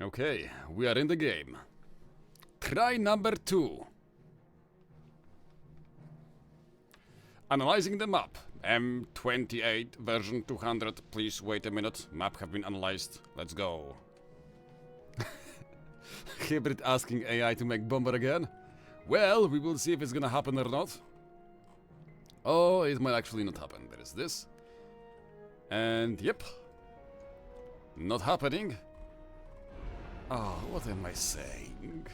Okay, we are in the game. Try number 2. Analyzing the map. M28 version 200. Please wait a minute. Map have been analyzed. Let's go. Hybrid asking AI to make bomber again. Well, we will see if it's gonna happen or not. Oh, it might actually not happen. There is this. And yep. Not happening. Oh, what am I saying?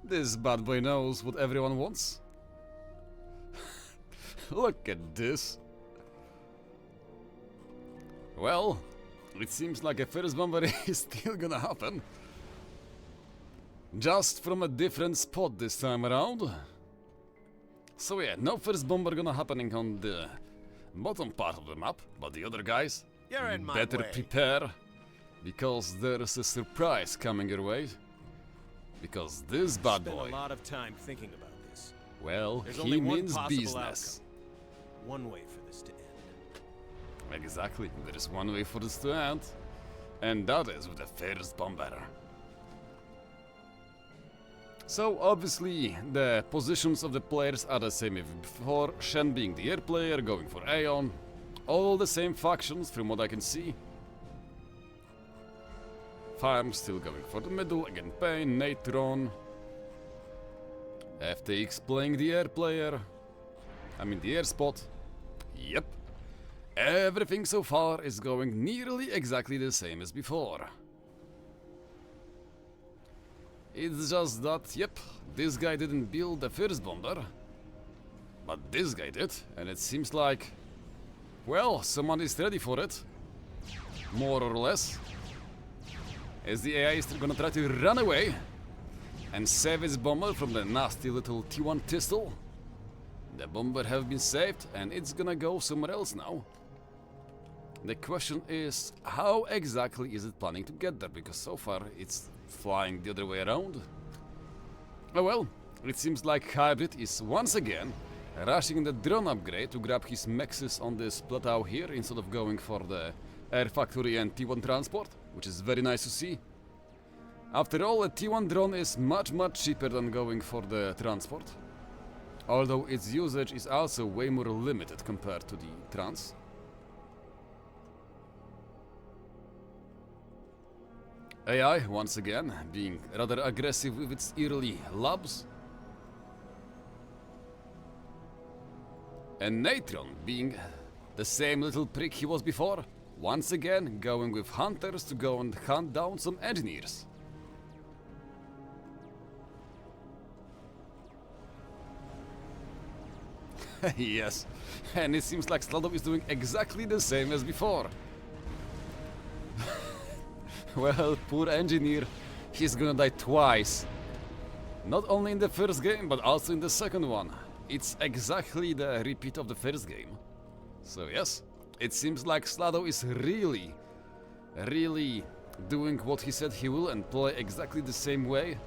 This bad boy knows what everyone wants. Look at this. Well, it seems like a first bomber is still gonna happen. Just from a different spot this time around. So yeah, no first bomber gonna happening on the bottom part of the map, but the other guys better prepare, because there's a surprise coming your way. Because this bad boy, spent a lot of time thinking about this. well, There's he only one means possible business. outcome. One way for this to end. Exactly, there is one way for this to end, and that is with the first bomber. So obviously the positions of the players are the same as before, Shen being the air player, going for Aeon, all the same factions from what I can see. Farm still going for the middle, again Pain, Natron, FTX playing the air player, I mean the air spot. Yep, everything so far is going nearly exactly the same as before. It's just that, yep, this guy didn't build the first bomber, but this guy did, and it seems like, well, someone is ready for it, more or less, as the AI is gonna try to run away and save his bomber from the nasty little T1 pistol. The bomber have been saved, and it's gonna go somewhere else now. The question is, how exactly is it planning to get there, because so far it's flying the other way around. Oh well, it seems like Hybrid is once again rushing the drone upgrade to grab his mexes on this plateau here instead of going for the air factory and T1 transport, which is very nice to see. After all, a T1 drone is much cheaper than going for the transport, although its usage is also way more limited compared to the trans. AI, once again, being rather aggressive with its early labs. And Natron being the same little prick he was before, once again going with hunters to go and hunt down some engineers. Yes, and it seems like Sladow is doing exactly the same as before. Well, poor engineer, he's gonna die twice. Not only in the first game, but also in the second one. It's exactly the repeat of the first game. So yes, it seems like Sladow is really doing what he said he will and play exactly the same way.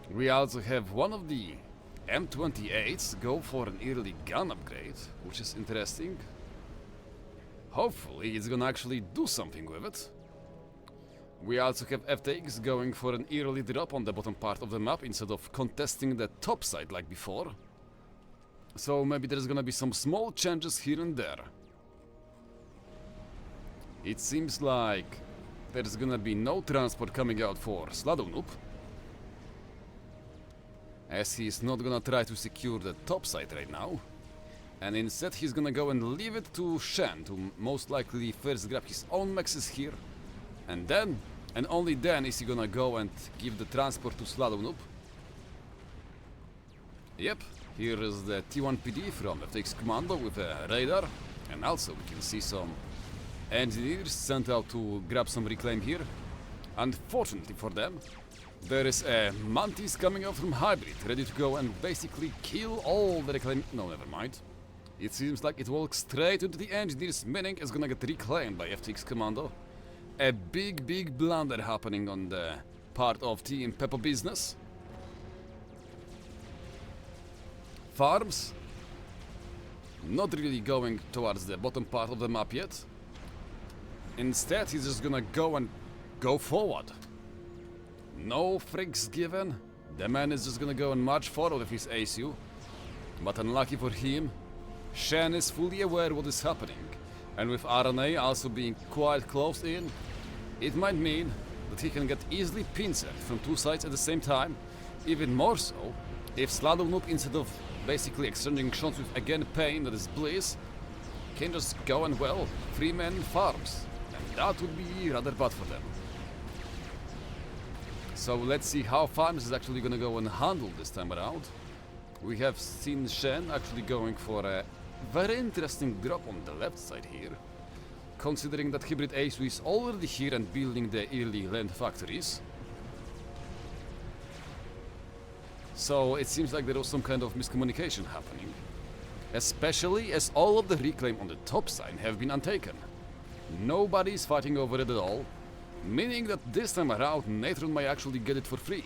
We also have one of the M28s go for an early gun upgrade, which is interesting. Hopefully it's gonna actually do something with it. We also have FTX going for an early drop on the bottom part of the map instead of contesting the top side like before. So maybe there's gonna be some small changes here and there. It seems like there's gonna be no transport coming out for Sladow-Noob, as he's not gonna try to secure the top side right now. And instead he's gonna go and leave it to Shen to most likely first grab his own mexes here, and then, and only then, is he gonna go and give the transport to Sladow-Noob. Yep, here is the T1 PD from FTX Commando with a radar, and also we can see some engineers sent out to grab some reclaim here. Unfortunately for them, there is a Mantis coming out from Hybrid, ready to go and basically kill all the reclaim. No, never mind. It seems like it walks straight into the engineers, meaning it's gonna get reclaimed by FTX Commando. A big blunder happening on the part of Team Peppo business. Farms not really going towards the bottom part of the map yet. Instead, he's just gonna go and go forward. No freaks given. The man is just gonna go and march forward with his ACU. But unlucky for him, Shen is fully aware what is happening. And with RNA also being quite close in, it might mean that he can get easily pincered from two sides at the same time. Even more so, if Sladow-Noob, instead of basically exchanging shots with again Pain, that is Bliss, can just go and, well, free man farms. And that would be rather bad for them. So let's see how Farms is actually gonna go and handle this time around. We have seen Shen actually going for a very interesting drop on the left side here. Considering that Hybrid Ace is already here and building the early land factories. So it seems like there was some kind of miscommunication happening. Especially as all of the reclaim on the top side have been untaken. Nobody is fighting over it at all. Meaning that this time around Natron might actually get it for free.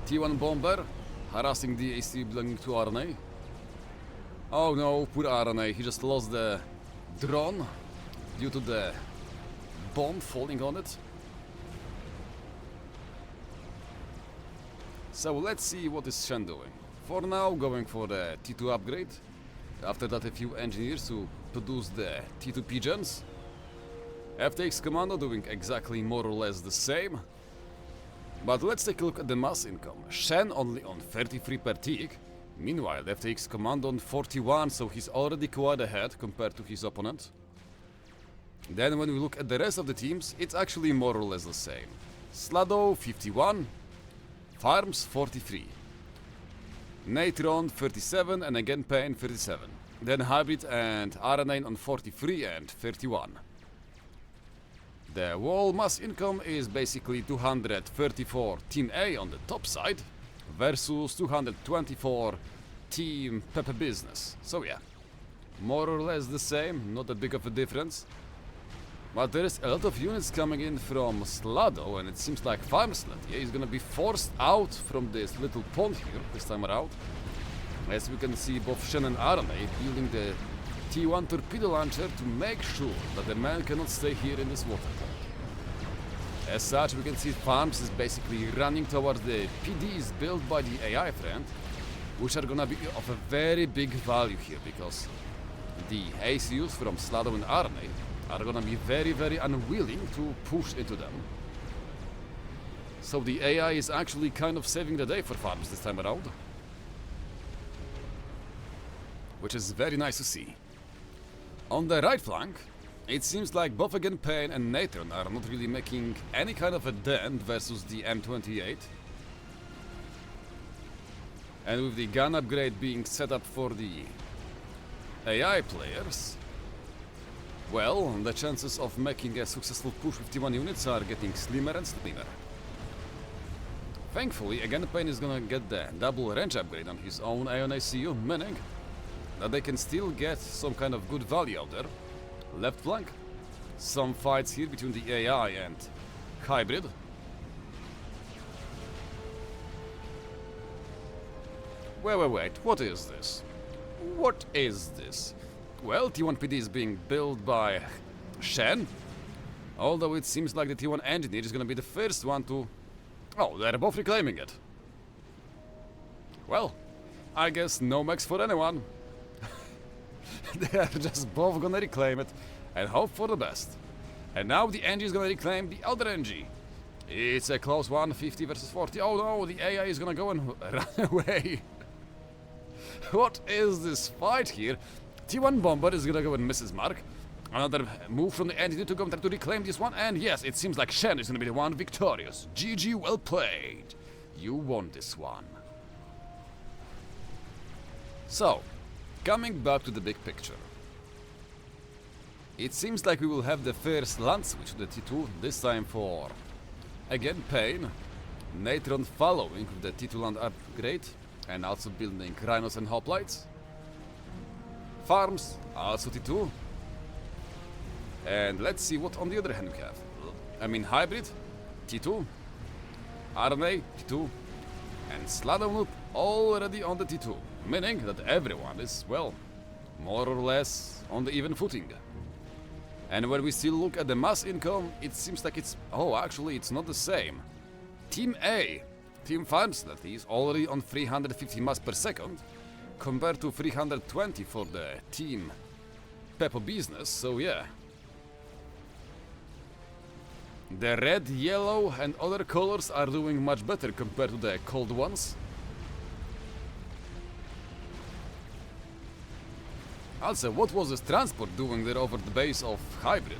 T1 Bomber harassing the AC belonging to RNA. Oh no, poor RNA, he just lost the drone due to the bomb falling on it. So let's see what is Shen doing. For now, going for the T2 upgrade. After that, a few engineers to produce the T2 pigeons. FTX Commando doing exactly more or less the same. But let's take a look at the mass income. Shen only on 33 per tick. Meanwhile, FTX Commando on 41, so he's already quite ahead compared to his opponent. Then when we look at the rest of the teams, it's actually more or less the same. Sladow 51, Farms 43. Natron 37 and again Pain 37. Then Hybrid and RNA on 43 and 31. The whole mass income is basically 234 Team A on the top side versus 224 Team Pepe Business. So yeah, more or less the same, not that big of a difference. But there is a lot of units coming in from Sladow, and it seems like Farmsland is gonna be forced out from this little pond here this time around. As we can see, both Shen and RNA building the T1 torpedo launcher to make sure that the man cannot stay here in this water pond. As such, we can see Farms is basically running towards the PDs built by the AI friend, which are gonna be of a very big value here because the ACUs from Sladow and RNA are gonna be very, very unwilling to push into them. So the AI is actually kind of saving the day for Farms this time around. Which is very nice to see. On the right flank, it seems like both again Pain and Natron are not really making any kind of a dent versus the M28. And with the gun upgrade being set up for the AI players, well, the chances of making a successful push with T1 units are getting slimmer and slimmer. Thankfully, again Pain is gonna get the double range upgrade on his own Ion ACU, meaning that they can still get some kind of good value out there. Left flank, some fights here between the AI and Hybrid. Wait, what is this? What is this? Well, T1PD is being built by Shen, although it seems like the T1 engineer is gonna be the first one to... Oh, they're both reclaiming it. Well, I guess no max for anyone. They are just both gonna reclaim it and hope for the best. And now the NG is gonna reclaim the other NG. It's a close one, 50 versus 40. Oh no, the AI is gonna go and run away. What is this fight here? T1 Bomber is gonna go and miss his mark. Another move from the NG to go and try to reclaim this one. And yes, it seems like Shen is gonna be the one victorious. GG, well played. You won this one. So, coming back to the big picture. It seems like we will have the first land switch to the T2, this time for, again, Pain. Natron following with the T2 land upgrade, and also building Rhinos and Hoplites. Farms, also T2. And let's see what on the other hand we have. I mean Hybrid, T2, RNA, T2, and Sladow-Noob already on the T2. Meaning that everyone is, well, more or less on the even footing. And when we still look at the mass income, it seems like it's... Oh, actually, it's not the same. Team A, Team Farmstead, is already on 350 mass per second, compared to 320 for the Team Peppo Business, so yeah. The red, yellow and other colors are doing much better compared to the cold ones. Also, what was this transport doing there over the base of Hybrid?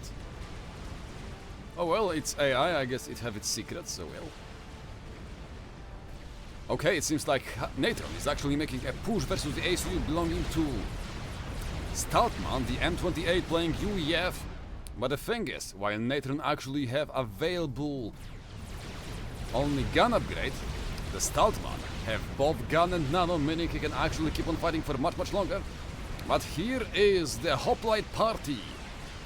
Oh well, it's AI, I guess it have its secrets, so well. Okay, it seems like Natron is actually making a push versus the ACU belonging to Stoutman, the M28 playing UEF. But the thing is, while Natron actually have available only gun upgrade, the Stoutman have both gun and nano, meaning he can actually keep on fighting for much longer. But here is the Hoplite party,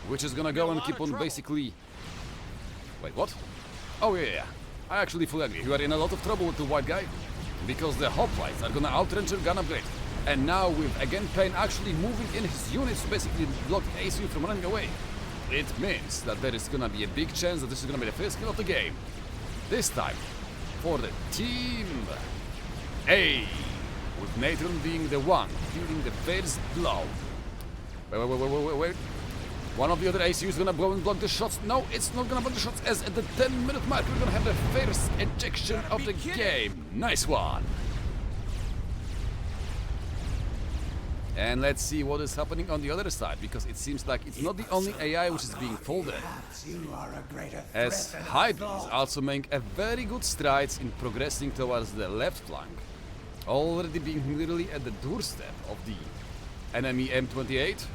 which is gonna go and keep on basically... Wait, what? Oh yeah, I actually fully agree. You are in a lot of trouble with the white guy, because the Hoplites are gonna outrange your gun upgrade. And now with again Pain actually moving in his units to basically block the ACU from running away, it means that there is gonna be a big chance that this is gonna be the first kill of the game. This time for the Team A, with Natron being the one dealing the first blow. Wait. One of the other ACUs is gonna go and block the shots. No, it's not gonna block the shots, as at the 10-minute mark we're gonna have the first ejection of the game. Nice one. And let's see what is happening on the other side, because it seems like it's not the only AI which is being folded. As Hybrid is also making a very good strides in progressing towards the left flank, already being literally at the doorstep of the enemy M28.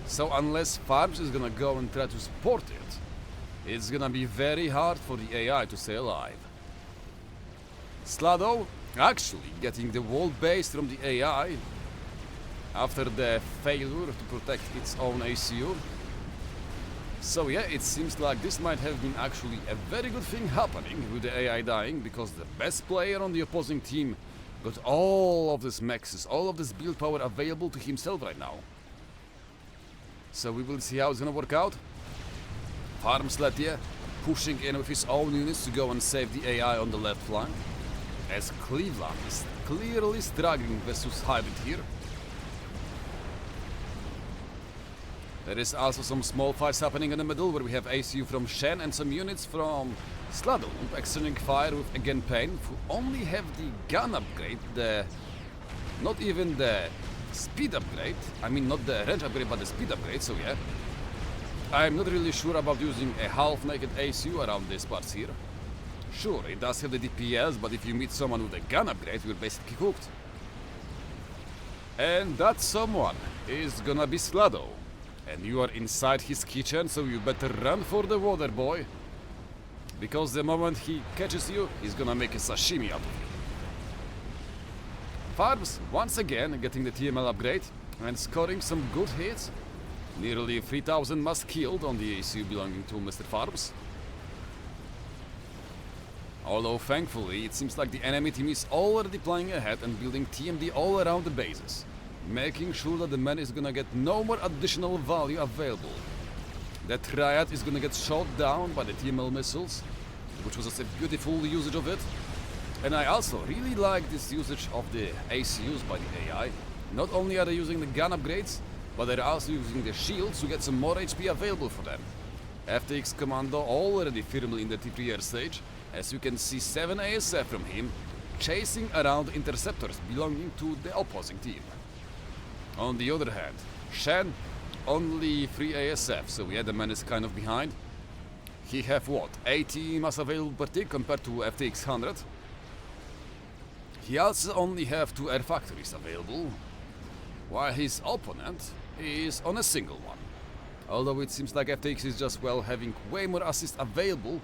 So unless Farms is gonna go and try to support it, it's gonna be very hard for the AI to stay alive. Sladow actually getting the wall base from the AI after the failure to protect its own ACU. So yeah, it seems like this might have been actually a very good thing happening with the AI dying, because the best player on the opposing team got all of this maxes, all of this build power available to himself right now. So we will see how it's gonna work out. Farmstead, yeah, pushing in with his own units to go and save the AI on the left flank, as Cleveland is clearly struggling versus Hybrid here. There is also some small fights happening in the middle, where we have ACU from Shen and some units from Sladow-Noob extending fire with again Pain, who only have the gun upgrade, not even the speed upgrade. I mean, not the range upgrade, but the speed upgrade, so yeah. I'm not really sure about using a half-naked ACU around these parts here. Sure, it does have the DPS, but if you meet someone with a gun upgrade, you're basically cooked. And that someone is gonna be Sladow. And you are inside his kitchen, so you better run for the water, boy. Because the moment he catches you, he's gonna make a sashimi out of you. Farms, once again, getting the TML upgrade and scoring some good hits. Nearly 3000 mass killed on the ACU belonging to Mr. Farms. Although thankfully, it seems like the enemy team is already playing ahead and building TMD all around the bases, making sure that the man is gonna get no more additional value available. The Triad is gonna get shot down by the TML missiles, which was just a beautiful usage of it. And I also really like this usage of the ACUs by the AI. Not only are they using the gun upgrades, but they're also using the shields to get some more HP available for them. FTX Commando already firmly in the T3R stage, as you can see 7 ASF from him, chasing around interceptors belonging to the opposing team. On the other hand, Shen, only 3 ASF, so yeah, the man is kind of behind. He have what, 80 mass available per tick compared to FTX 100. He also only have 2 air factories available, while his opponent is on a single one. Although it seems like FTX is just, well, having way more assists available,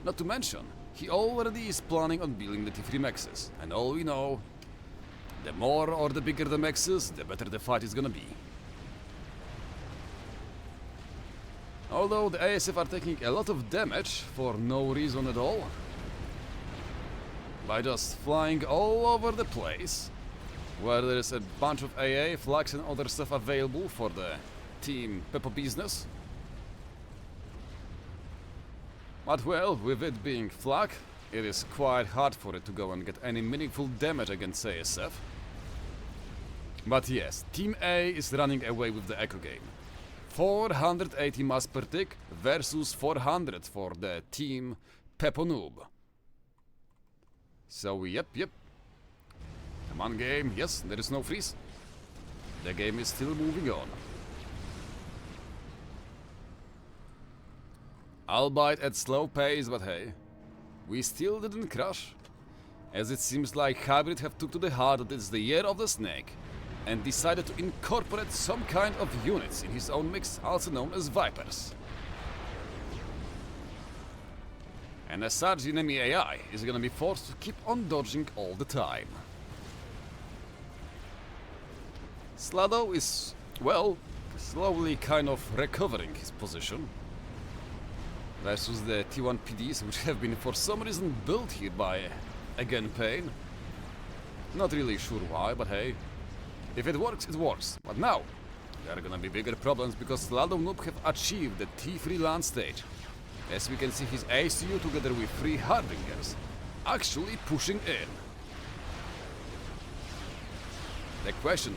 not to mention, he already is planning on building the T3 maxes, and all we know, the more or the bigger the maxes, the better the fight is gonna be. Although the ASF are taking a lot of damage for no reason at all, by just flying all over the place, where there is a bunch of AA, flags and other stuff available for the Team Peppo business. But well, with it being flak, it is quite hard for it to go and get any meaningful damage against ASF. But yes, Team A is running away with the echo game. 480 mass per tick versus 400 for the Team Peppo-Noob. So yep. Come on game, yes, there is no freeze. The game is still moving on. Albeit at slow pace, but hey, we still didn't crash. As it seems like Hybrid have took to the heart that it's the year of the snake and decided to incorporate some kind of units in his own mix, also known as Vipers. And as such, the enemy AI is gonna be forced to keep on dodging all the time. Sladow is, well, slowly kind of recovering his position versus the T1 PDs, which have been for some reason built here by, again, Pain. Not really sure why, but hey, if it works, it works. But now, there are gonna be bigger problems because Sladow-Noob have achieved the T3 land stage. As we can see, his ACU together with 3 Harbingers actually pushing in. The question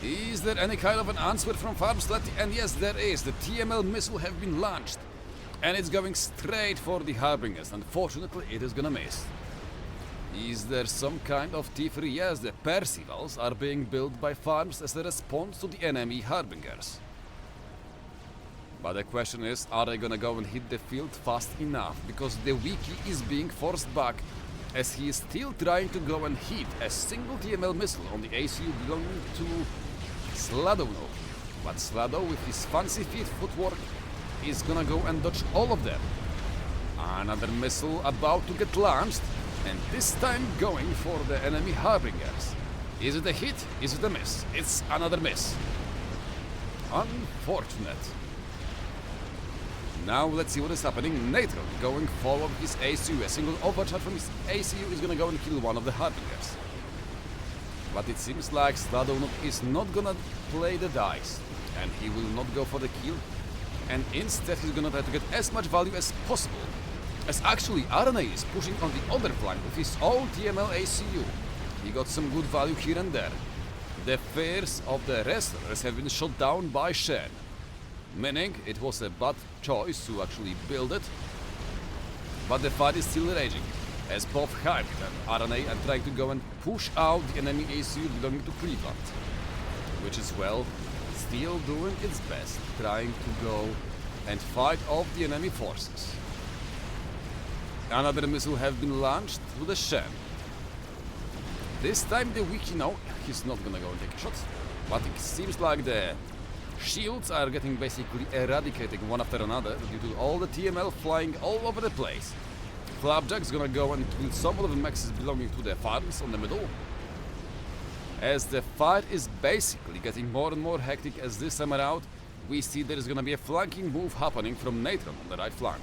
is there any kind of an answer from FAF? And yes, there is. The TML missile have been launched. And it's going straight for the Harbingers. Unfortunately, it is gonna miss. Is there some kind of T3? Yes, the Percivals are being built by farms as a response to the enemy Harbingers. But the question is, are they gonna go and hit the field fast enough? Because TheWeakie is being forced back as he is still trying to go and hit a single TML missile on the ACU belonging to Sladow-Noob. But Sladow, with his fancy feet footwork, is gonna go and dodge all of them. Another missile about to get launched, and this time going for the enemy Harbingers. Is it a hit? Is it a miss? It's another miss. Unfortunate. Now let's see what is happening. Natron going forward with his ACU. A single overcharge from his ACU is gonna go and kill one of the Harbingers. But it seems like Sladow-Noob is not gonna play the dice, and he will not go for the kill. And instead he's gonna try to get as much value as possible. As actually Endranii is pushing on the other flank with his own TML ACU. He got some good value here and there. The fears of the wrestlers have been shot down by Shen. Meaning it was a bad choice to actually build it. But the fight is still raging. As both Hybrid and Endranii are trying to go and push out the enemy ACU belonging to Cleveland. Which is, well, still doing its best, trying to go and fight off the enemy forces. Another missile have been launched to the Shen. This time TheWeakie, no, he's not gonna go and take a shot. But it seems like the shields are getting basically eradicated one after another due to all the TML flying all over the place. Flapjack's gonna go and kill some of the maxes belonging to the farms on the middle. As the fight is basically getting more and more hectic as this time around, we see there is gonna be a flanking move happening from Natron on the right flank.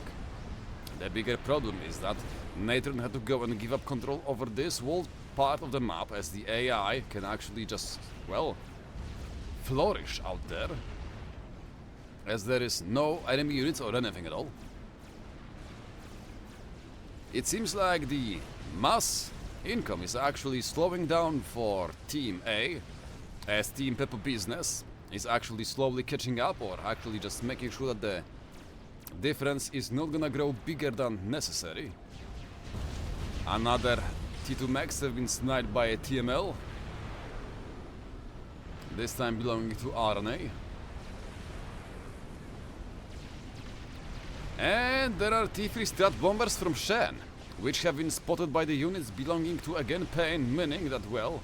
The bigger problem is that Natron had to go and give up control over this whole part of the map as the AI can actually just, well, flourish out there. As there is no enemy units or anything at all. It seems like the mass income is actually slowing down for Team A, as Team Peppo Business is actually slowly catching up, or actually just making sure that the difference is not gonna grow bigger than necessary. Another T2 Max have been sniped by a TML, this time belonging to Endranii. And there are T3 Strat bombers from Shen, which have been spotted by the units belonging to again Pain, meaning that, well,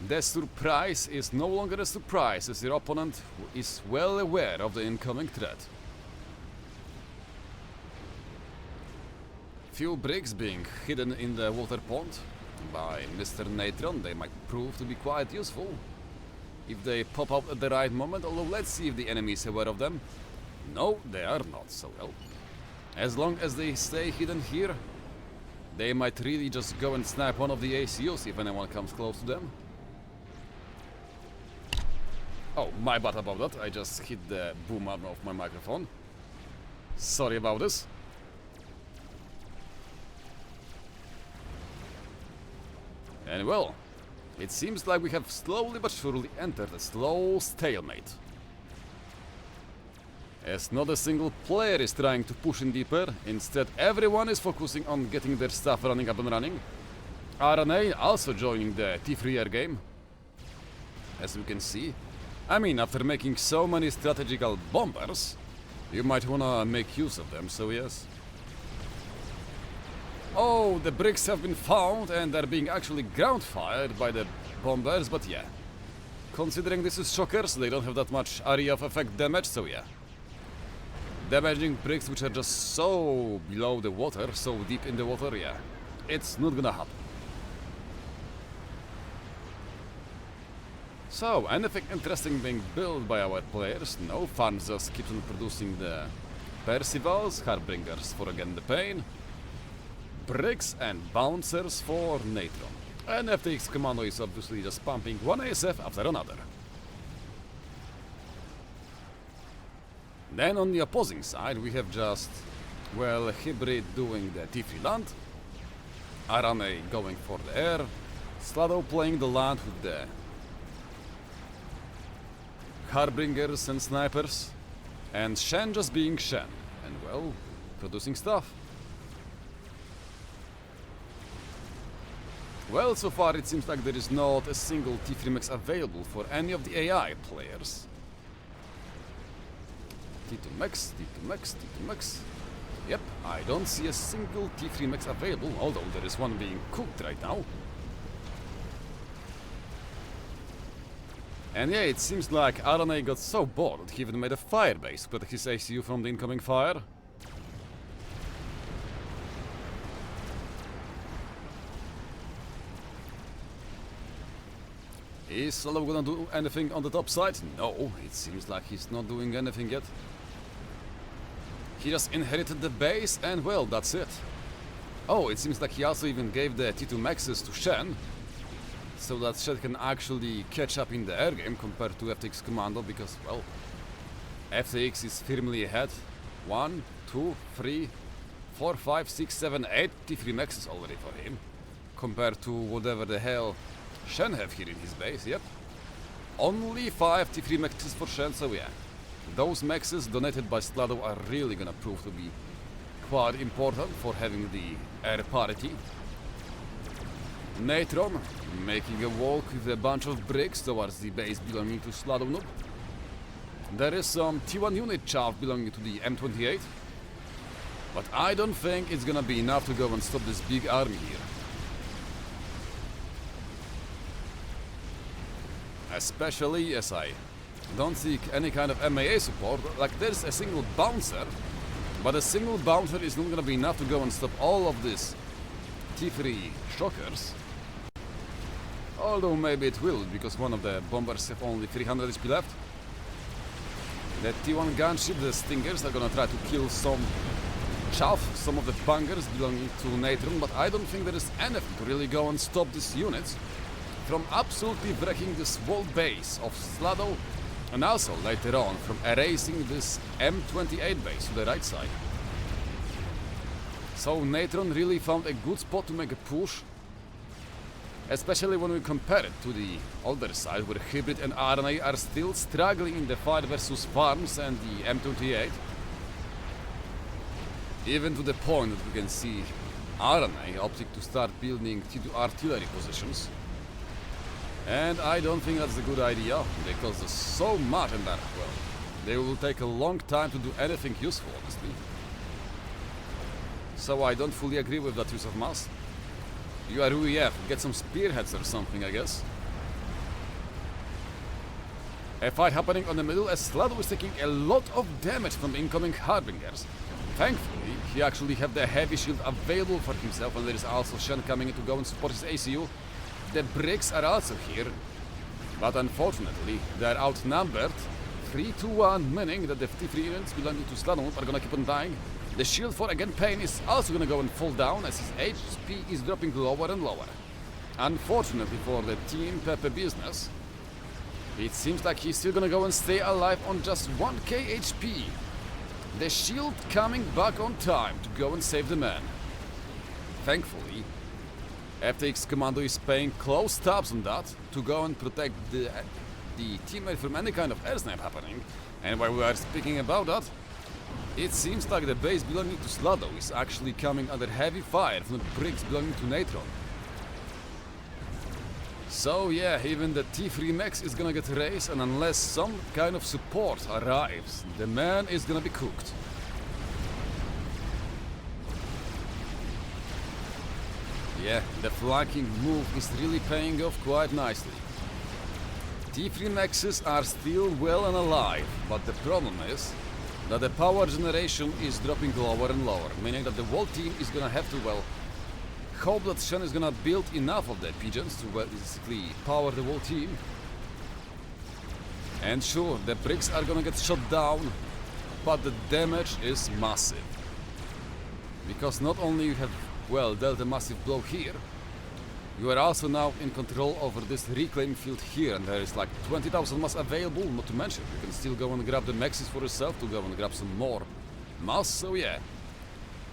the surprise is no longer a surprise as your opponent is well aware of the incoming threat. Few bricks being hidden in the water pond by Mr. Natron. They might prove to be quite useful if they pop up at the right moment, although let's see if the enemy is aware of them. No, they are not, so well. As long as they stay hidden here, they might really just go and snipe one of the ACUs if anyone comes close to them. Oh, my bad about that, I just hit the boom arm of my microphone. Sorry about this. And well, it seems like we have slowly but surely entered a slow stalemate. As not a single player is trying to push in deeper, instead everyone is focusing on getting their stuff running up and running. RNA also joining the T3 air game, as we can see. I mean, after making so many strategical bombers, you might wanna make use of them, so yes. Oh, the bricks have been found and they're being actually ground fired by the bombers, but yeah. Considering this is shockers, they don't have that much area of effect damage, so yeah. Damaging bricks which are just so below the water, so deep in the water, yeah. It's not gonna happen. So, anything interesting being built by our players? No, farms just keeps on producing the Percivals, Harbingers for again the pain, bricks and bouncers for Natron. And FTX Commando is obviously just pumping one ASF after another. Then on the opposing side we have just, well, Hybrid doing the T3 land, Arane going for the air, Sladow playing the land with the Harbingers and Snipers, and Shen just being Shen, and well, producing stuff. Well, so far it seems like there is not a single T3 max available for any of the AI players. T2 max, T2 max, T2 max. Yep, I don't see a single T3 max available, although there is one being cooked right now. And yeah, it seems like RNA got so bored that he even made a fire base to protect his ACU from the incoming fire. Is Sladow gonna do anything on the top side? No, it seems like he's not doing anything yet. He just inherited the base and well, that's it. Oh, it seems like he also even gave the T2 maxes to Shen, so that Shen can actually catch up in the air game compared to FTX Commando, because, well, FTX is firmly ahead. 1, 2, 3, 4, 5, 6, 7, 8 T3 maxes already for him, compared to whatever the hell Shen have here in his base, yep. Only 5 T3 maxes for Shen, so yeah. Those maxes donated by Sladow are really gonna prove to be quite important for having the air parity. Natron making a walk with a bunch of bricks towards the base belonging to Sladow-Noob. There is some T1 unit chaff belonging to the M28, but I don't think it's gonna be enough to go and stop this big army here. Especially as I don't see any kind of MAA support. Like, there's a single bouncer, but a single bouncer is not gonna be enough to go and stop all of this T3 shockers. Although maybe it will, because one of the bombers have only 300 HP left. The T1 gunship, the Stingers, are gonna try to kill some chaff, some of the bangers belonging to Natron, but I don't think there is anything to really go and stop these units from absolutely wrecking this whole base of Sladow, and also later on from erasing this M28 base to the right side. So Natron really found a good spot to make a push, especially when we compare it to the other side where Hybrid and RNA are still struggling in the fight versus farms and the M28. Even to the point that we can see RNA opting to start building T2 artillery positions. And I don't think that's a good idea, because there's so much in that, well, they will take a long time to do anything useful, honestly. So I don't fully agree with that use of mass. You are UEF, get some spearheads or something, I guess. A fight happening on the middle as Sladow is taking a lot of damage from the incoming Harbingers. Thankfully, he actually had the heavy shield available for himself, and there is also Shen coming in to go and support his ACU. The bricks are also here, but unfortunately they are outnumbered 3-1, meaning that the T3 units belonging to Sladow are gonna keep on dying. The shield for again Pain is also gonna go and fall down as his HP is dropping lower and lower. Unfortunately for the Team Pepe business, it seems like he's still gonna go and stay alive on just 1k HP. The shield coming back on time to go and save the man. Thankfully, FTX Commando is paying close tabs on that to go and protect the teammate from any kind of air snipe happening. And while we are speaking about that, it seems like the base belonging to Sladow is actually coming under heavy fire from the bricks belonging to Natron. So yeah, even the T3 max is gonna get raised, and unless some kind of support arrives, the man is gonna be cooked. Yeah, the flanking move is really paying off quite nicely. T3 maxes are still well and alive, but the problem is that the power generation is dropping lower and lower, meaning that the whole team is gonna have to, well, hope that Shen is gonna build enough of the pigeons to basically power the whole team. And sure, the bricks are gonna get shot down, but the damage is massive. Because not only you have, well, dealt a massive blow here, you are also now in control over this reclaim field here, and there is like 20,000 mass available, not to mention you can still go and grab the maxes for yourself to go and grab some more mass, so yeah.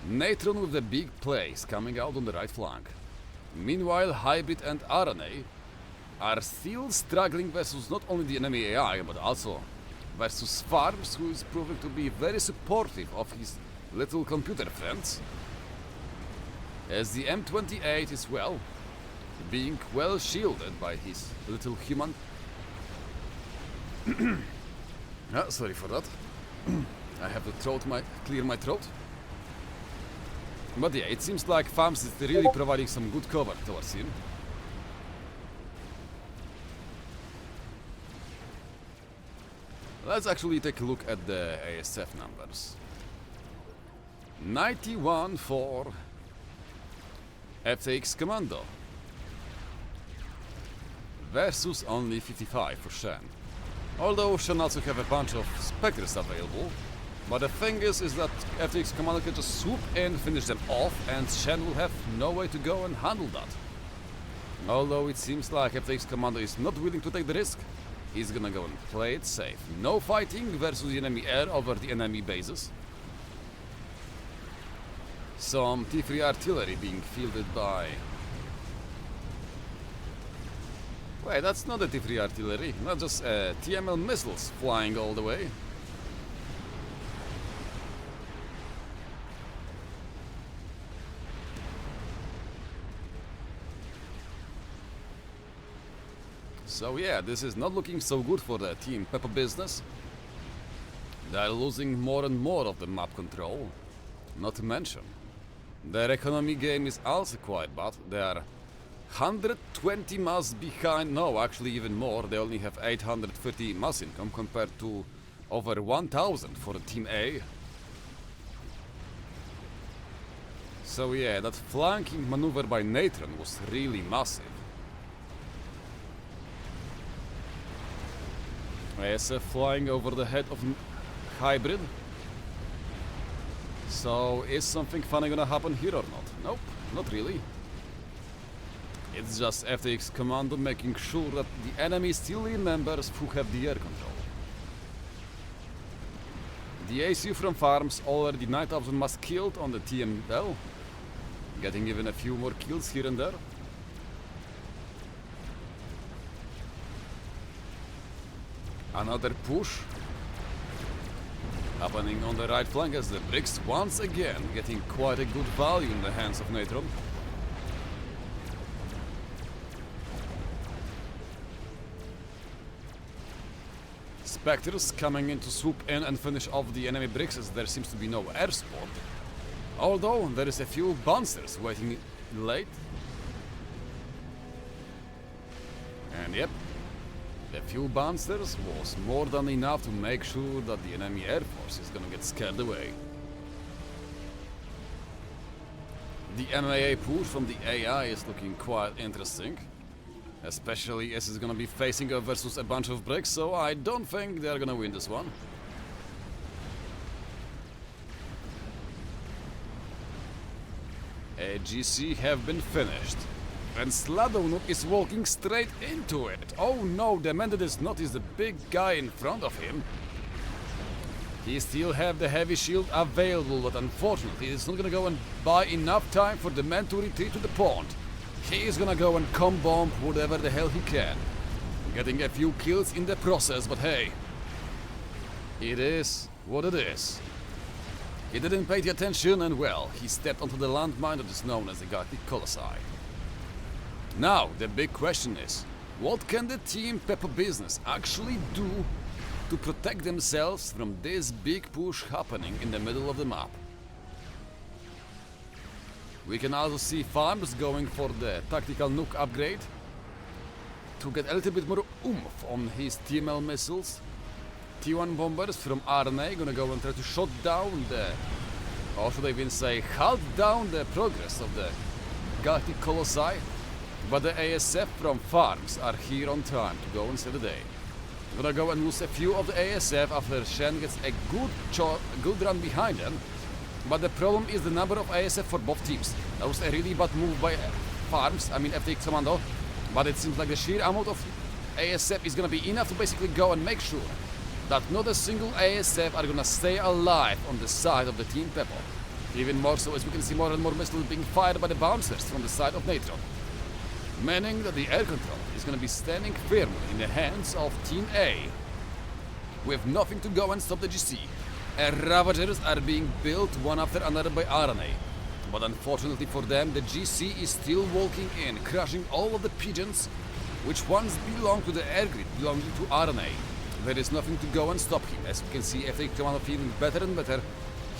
Natron with the big plays coming out on the right flank. Meanwhile, Hybrid and Aloren are still struggling versus not only the enemy AI, but also versus Farms, who is proving to be very supportive of his little computer friends. As the M28 is, well, being well shielded by his little human. Sorry for that. I have to clear my throat. But yeah, it seems like Farms is really providing some good cover towards him. Let's actually take a look at the ASF numbers. 91 for FTX Commando versus only 55 for Shen. Although Shen also have a bunch of Spectres available, but the thing is that FTX Commando can just swoop in, finish them off, and Shen will have no way to go and handle that. Although it seems like FTX Commando is not willing to take the risk, he's gonna go and play it safe. No fighting versus the enemy air over the enemy bases. Some T3 artillery being fielded by... Wait, that's not a T3 artillery, not just TML missiles flying all the way. So yeah, this is not looking so good for the Team Peppa business. They are losing more and more of the map control. Not to mention, their economy game is also quite bad. They are 120 mass behind, no, actually even more. They only have 830 mass income compared to over 1000 for Team A. So yeah, that flanking maneuver by Natron was really massive. ASF flying over the head of Hybrid. So is something funny gonna happen here or not? Nope, not really. It's just FTX Commando making sure that the enemy still remembers who have the air control. The ACU from Farms already 9000 mass killed on the TML, getting even a few more kills here and there. Another push happening on the right flank as the bricks once again getting quite a good value in the hands of Natron. Spectres coming in to swoop in and finish off the enemy bricks as there seems to be no air support. Although there is a few bouncers waiting late. And yep, the few bouncers was more than enough to make sure that the enemy air force is gonna get scared away. The MAA push from the AI is looking quite interesting, especially as it's gonna be facing off versus a bunch of bricks, so I don't think they're gonna win this one. AGC have been finished. And Sladow-Noob is walking straight into it. Oh no, the man that is noticed the big guy in front of him. He still have the heavy shield available, but unfortunately it's not gonna go and buy enough time for the man to retreat to the pond. He is gonna go and comb bomb whatever the hell he can. Getting a few kills in the process, but hey, it is what it is. He didn't pay the attention and well, he stepped onto the landmine that is known as the Galactic Colossi. Now, the big question is, what can the Team Pepper business actually do to protect themselves from this big push happening in the middle of the map? We can also see farms going for the tactical nuke upgrade to get a little bit more oomph on his TML missiles. T1 bombers from Endranii gonna go and try to shut down the, or should I even say, halt down the progress of the Galactic Colossi. But the ASF from farms are here on time to go and save the day. We're gonna go and lose a few of the ASF after Shen gets a good run behind them. But the problem is the number of ASF for both teams. That was a really bad move by farms, I mean FTX Commando. But it seems like the sheer amount of ASF is gonna be enough to basically go and make sure that not a single ASF are gonna stay alive on the side of the Team Pepper. Even more so as we can see more and more missiles being fired by the bouncers from the side of Natron. Meaning that the air control is gonna be standing firmly in the hands of Team A. With nothing to go and stop the GC. Ravagers are being built one after another by Endranii. But unfortunately for them, the GC is still walking in, crushing all of the pigeons, which once belonged to the air grid belonging to Endranii. There is nothing to go and stop him. As you can see, FTX Commando feeling better and better,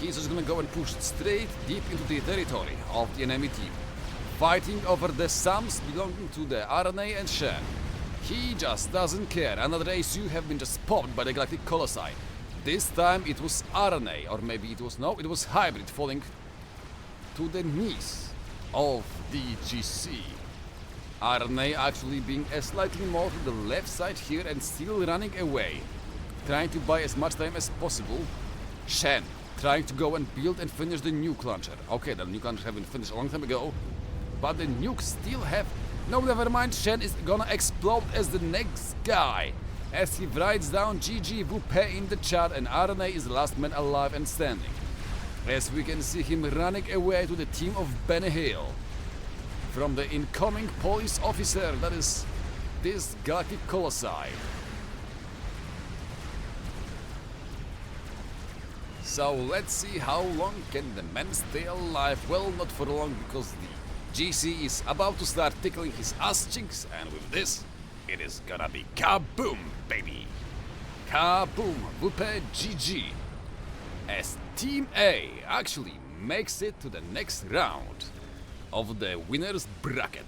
he's just gonna go and push straight deep into the territory of the enemy team, fighting over the sums belonging to the Endranii and Shen. He just doesn't care. Another ASU have been just popped by the Galactic Colossi. This time it was Endranii, or maybe it was it was Hybrid falling to the knees of the GC. Endranii actually being slightly more to the left side here and still running away, trying to buy as much time as possible. Shen trying to go and build and finish the nuke launcher. Okay, the nuke launcher have been finished a long time ago, but the nukes still have... No, never mind, Shen is gonna explode as the next guy, as he writes down GG Wupe in the chat, and Endranii is the last man alive and standing. As we can see him running away to the team of Benny Hill from the incoming police officer that is this Galactic Colossi. So let's see how long can the man stay alive. Well, not for long, because the GC is about to start tickling his ass cheeks, and with this, it is gonna be kaboom, baby! Kaboom, Wupe GG! As Team A actually makes it to the next round of the winner's bracket.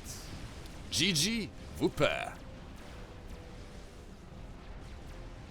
GG, Wupe!